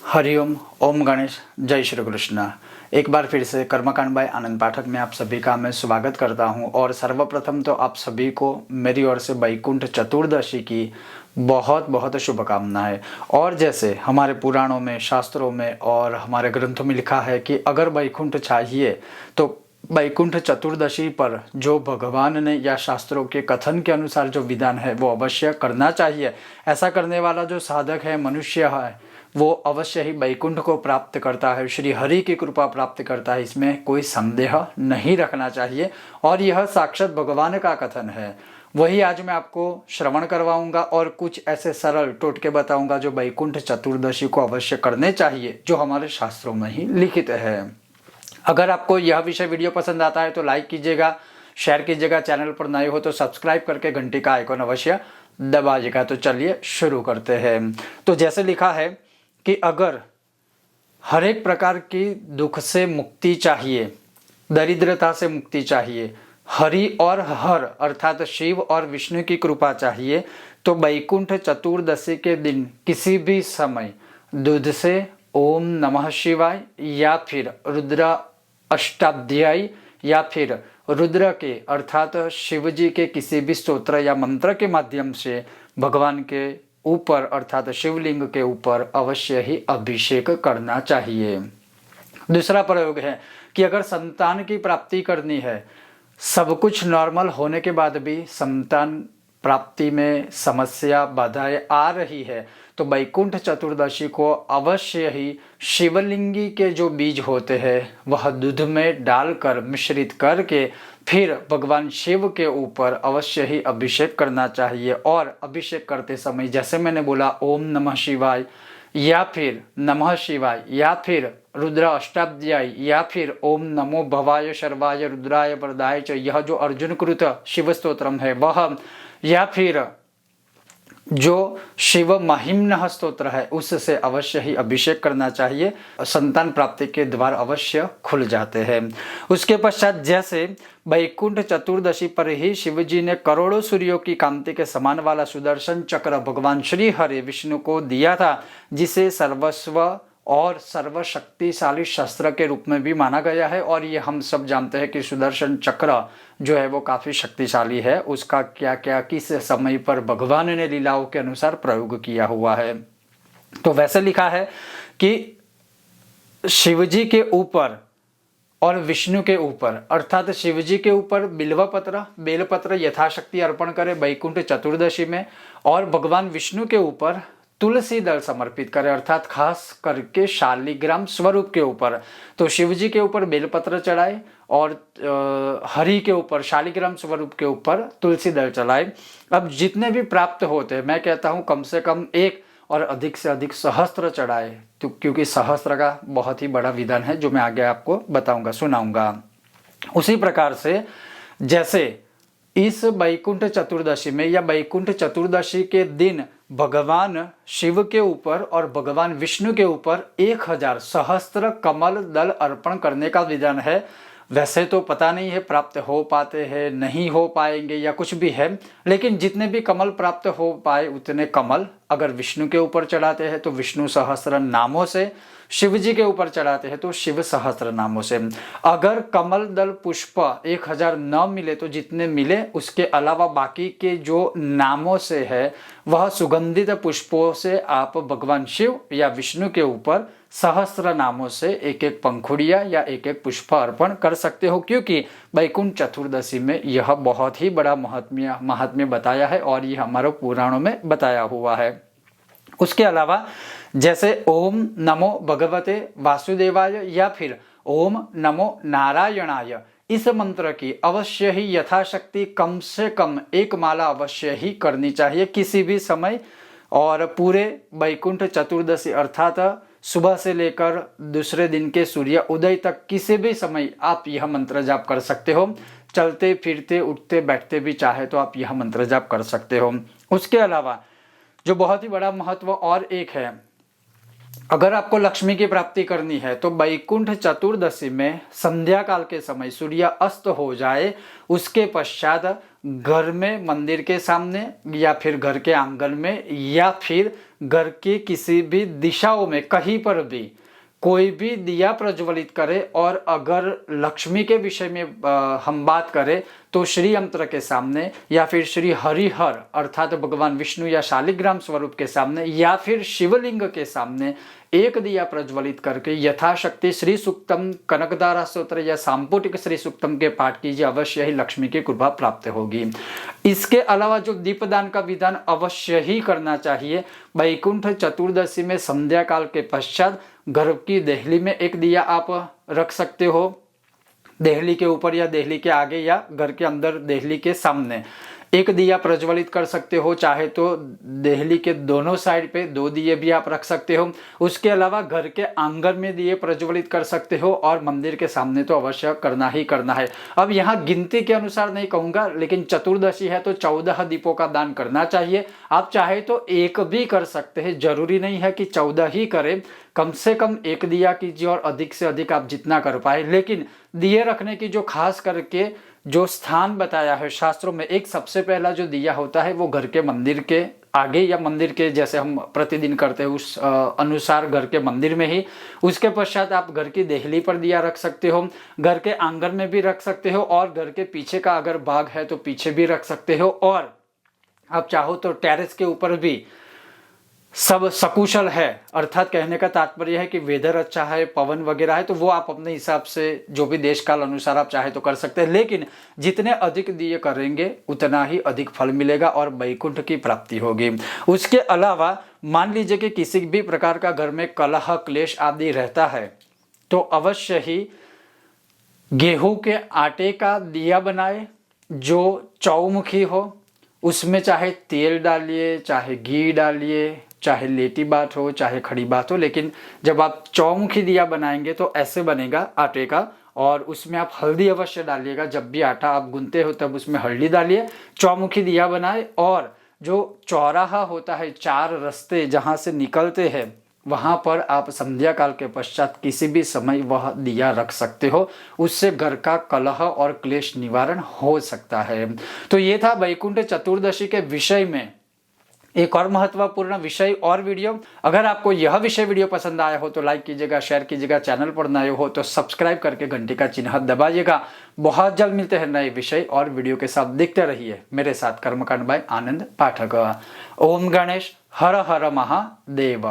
हरिओम, ओम गणेश, जय श्री कृष्ण। एक बार फिर से कर्मकांड बाय आनंद पाठक में आप सभी का मैं स्वागत करता हूं और सर्वप्रथम तो आप सभी को मेरी ओर से वैकुंठ चतुर्दशी की बहुत बहुत शुभकामनाएं। और जैसे हमारे पुराणों में, शास्त्रों में और हमारे ग्रंथों में लिखा है कि अगर वैकुंठ चाहिए तो वैकुंठ चतुर्दशी पर जो भगवान ने या शास्त्रों के कथन के अनुसार जो विधान है वो अवश्य करना चाहिए। ऐसा करने वाला जो साधक है, मनुष्य है, वो अवश्य ही वैकुंठ को प्राप्त करता है, श्री हरि की कृपा प्राप्त करता है, इसमें कोई संदेह नहीं रखना चाहिए। और यह साक्षात भगवान का कथन है, वही आज मैं आपको श्रवण करवाऊंगा और कुछ ऐसे सरल टोटके बताऊंगा जो वैकुंठ चतुर्दशी को अवश्य करने चाहिए, जो हमारे शास्त्रों में ही लिखित है। अगर आपको यह विषय वीडियो पसंद आता है तो लाइक कीजिएगा, शेयर कीजिएगा, चैनल पर नए हो तो सब्सक्राइब करके घंटी का आइकॉन अवश्य दबाइएगा। तो चलिए शुरू करते हैं। तो जैसे लिखा है कि अगर हर एक प्रकार की दुख से मुक्ति चाहिए, दरिद्रता से मुक्ति चाहिए, हरि और हर अर्थात शिव और विष्णु की कृपा चाहिए, तो वैकुंठ चतुर्दशी के दिन किसी भी समय दूध से ओम नमः शिवाय या फिर रुद्र अष्टाध्यायी या फिर रुद्र के अर्थात शिव जी के किसी भी स्तोत्र या मंत्र के माध्यम से भगवान के ऊपर अर्थात शिवलिंग के ऊपर अवश्य ही अभिषेक करना चाहिए। दूसरा प्रयोग है कि अगर संतान की प्राप्ति करनी है, सब कुछ नॉर्मल होने के बाद भी संतान प्राप्ति में समस्या, बाधाएं आ रही है, तो वैकुंठ चतुर्दशी को अवश्य ही शिवलिंगी के जो बीज होते हैं वह दूध में डालकर मिश्रित करके फिर भगवान शिव के ऊपर अवश्य ही अभिषेक करना चाहिए। और अभिषेक करते समय जैसे मैंने बोला ओम नमः शिवाय या फिर नमः शिवाय या फिर रुद्र अष्टाध्यायी या फिर ओम नमो भवाय शर्वाय रुद्राय वरदाय च, यह जो अर्जुन कृत शिव स्तोत्रम है वह, या फिर जो शिव महिम्न स्तोत्र है उससे अवश्य ही अभिषेक करना चाहिए। संतान प्राप्ति के द्वार अवश्य खुल जाते हैं। उसके पश्चात जैसे वैकुंठ चतुर्दशी पर ही शिव जी ने करोड़ों सूर्यों की कांति के समान वाला सुदर्शन चक्र भगवान श्री हरि विष्णु को दिया था, जिसे सर्वस्व और सर्वशक्तिशाली शस्त्र के रूप में भी माना गया है। और ये हम सब जानते हैं कि सुदर्शन चक्र जो है वो काफ़ी शक्तिशाली है, उसका क्या क्या किस समय पर भगवान ने लीलाओं के अनुसार प्रयोग किया हुआ है। तो वैसे लिखा है कि शिवजी के ऊपर और विष्णु के ऊपर अर्थात शिवजी के ऊपर बिल्वपत्र बेलपत्र यथाशक्ति अर्पण करें वैकुंठ चतुर्दशी में, और भगवान विष्णु के ऊपर तुलसी दल समर्पित करें अर्थात खास करके शालिग्राम स्वरूप के ऊपर। तो शिवजी के ऊपर बेलपत्र चढ़ाए और हरि के ऊपर शालिग्राम स्वरूप के ऊपर तुलसी दल चढ़ाए। अब जितने भी प्राप्त होते हैं, मैं कहता हूं कम से कम एक और अधिक से अधिक सहस्त्र चढ़ाए, तो क्योंकि सहस्त्र का बहुत ही बड़ा विधान है जो मैं आगे आपको बताऊंगा, सुनाऊंगा। उसी प्रकार से जैसे इस वैकुंठ चतुर्दशी में या वैकुंठ चतुर्दशी के दिन भगवान शिव के ऊपर और भगवान विष्णु के ऊपर 1000 सहस्त्र कमल दल अर्पण करने का विधान है। वैसे तो पता नहीं है प्राप्त हो पाते हैं, नहीं हो पाएंगे या कुछ भी है, लेकिन जितने भी कमल प्राप्त हो पाए उतने कमल अगर विष्णु के ऊपर चढ़ाते हैं तो विष्णु सहस्त्र नामों से, शिव जी के ऊपर चढ़ाते हैं तो शिव सहस्त्र नामों से। अगर कमल दल पुष्प 1000 न मिले तो जितने मिले उसके अलावा बाकी के जो नामों से है वह सुगंधित पुष्पों से आप भगवान शिव या विष्णु के ऊपर सहस्त्र नामों से एक एक पंखुड़िया या एक एक पुष्प अर्पण कर सकते हो, क्योंकि वैकुंठ चतुर्दशी में यह बहुत ही बड़ा महात्म्य बताया है और यह हमारे पुराणों में बताया हुआ है। उसके अलावा जैसे ओम नमो भगवते वासुदेवाय या फिर ओम नमो नारायणाय, इस मंत्र की अवश्य ही यथाशक्ति कम से कम एक माला अवश्य ही करनी चाहिए किसी भी समय। और पूरे वैकुंठ चतुर्दशी अर्थात सुबह से लेकर दूसरे दिन के सूर्य उदय तक किसी भी समय आप यह मंत्र जाप कर सकते हो। चलते फिरते उठते बैठते भी चाहे तो आप यह मंत्र जाप कर सकते हो। उसके अलावा जो बहुत ही बड़ा महत्व और एक है, अगर आपको लक्ष्मी की प्राप्ति करनी है तो वैकुंठ चतुर्दशी में संध्या काल के समय सूर्य अस्त हो जाए, उसके पश्चात घर में मंदिर के सामने या फिर घर के आंगन में या फिर घर की किसी भी दिशाओं में कहीं पर भी कोई भी दिया प्रज्वलित करे, और अगर लक्ष्मी के विषय में हम बात करें तो श्री यंत्र के सामने या फिर श्री हरिहर अर्थात भगवान विष्णु या शालिग्राम स्वरूप के सामने या फिर शिवलिंग के सामने एक दिया प्रज्वलित करके यथाशक्ति श्री सूक्तम, कनकदारा स्तोत्र या सांपुटिक श्री सूक्तम के पाठ कीजिए, अवश्य ही लक्ष्मी की कृपा प्राप्त होगी। इसके अलावा जो दीपदान का विधान अवश्य ही करना चाहिए, वैकुंठ चतुर्दशी में संध्या काल के पश्चात घर की देहली में एक दिया आप रख सकते हो, देहली के ऊपर या देहली के आगे या घर के अंदर देहली के सामने एक दिया प्रज्वलित कर सकते हो। चाहे तो देहली के दोनों साइड पे 2 दिए भी आप रख सकते हो। उसके अलावा घर के आंगन में दिए प्रज्वलित कर सकते हो, और मंदिर के सामने तो अवश्य करना ही करना है। अब यहाँ गिनती के अनुसार नहीं कहूँगा, लेकिन चतुर्दशी है तो 14 दीपों का दान करना चाहिए। आप चाहे तो एक भी कर सकते हैं, जरूरी नहीं है कि 14 ही करें, कम से कम एक दिया कीजिए और अधिक से अधिक आप जितना कर पाए। लेकिन दिए रखने की जो खास करके जो स्थान बताया है शास्त्रों में, एक सबसे पहला जो दिया होता है वो घर के मंदिर के आगे या मंदिर के जैसे हम प्रतिदिन करते हैं उस अनुसार घर के मंदिर में ही। उसके पश्चात आप घर की देहली पर दिया रख सकते हो, घर के आंगन में भी रख सकते हो, और घर के पीछे का अगर बाग है तो पीछे भी रख सकते हो, और आप चाहो तो टेरेस के ऊपर भी सब सकुशल है, अर्थात कहने का तात्पर्य है कि वेदर अच्छा है, पवन वगैरह है, तो वो आप अपने हिसाब से जो भी देश काल अनुसार आप चाहे तो कर सकते हैं। लेकिन जितने अधिक दिए करेंगे उतना ही अधिक फल मिलेगा और वैकुंठ की प्राप्ति होगी। उसके अलावा मान लीजिए कि किसी भी प्रकार का घर में कलह क्लेश आदि रहता है तो अवश्य ही गेहूं के आटे का दिया बनाए जो चौमुखी हो, उसमें चाहे तेल डालिए, चाहे घी डालिए, चाहे लेटी बात हो, चाहे खड़ी बात हो, लेकिन जब आप चौमुखी दिया बनाएंगे तो ऐसे बनेगा आटे का, और उसमें आप हल्दी अवश्य डालिएगा। जब भी आटा आप गूंथते हो तब उसमें हल्दी डालिए, चौमुखी दिया बनाए, और जो चौराहा होता है, 4 रास्ते जहाँ से निकलते हैं, वहाँ पर आप संध्या काल के पश्चात किसी भी समय वह दिया रख सकते हो। उससे घर का कलह और क्लेश निवारण हो सकता है। तो ये था वैकुंठ चतुर्दशी के विषय में एक और महत्वपूर्ण विषय और वीडियो। अगर आपको यह विषय वीडियो पसंद आया हो तो लाइक कीजिएगा, शेयर कीजिएगा, चैनल पर नए हो तो सब्सक्राइब करके घंटी का चिन्ह दबाइएगा। बहुत जल्द मिलते हैं नए विषय और वीडियो के साथ। देखते रहिए मेरे साथ कर्मकांड बाय आनंद पाठक। ओम गणेश, हर हर महादेव।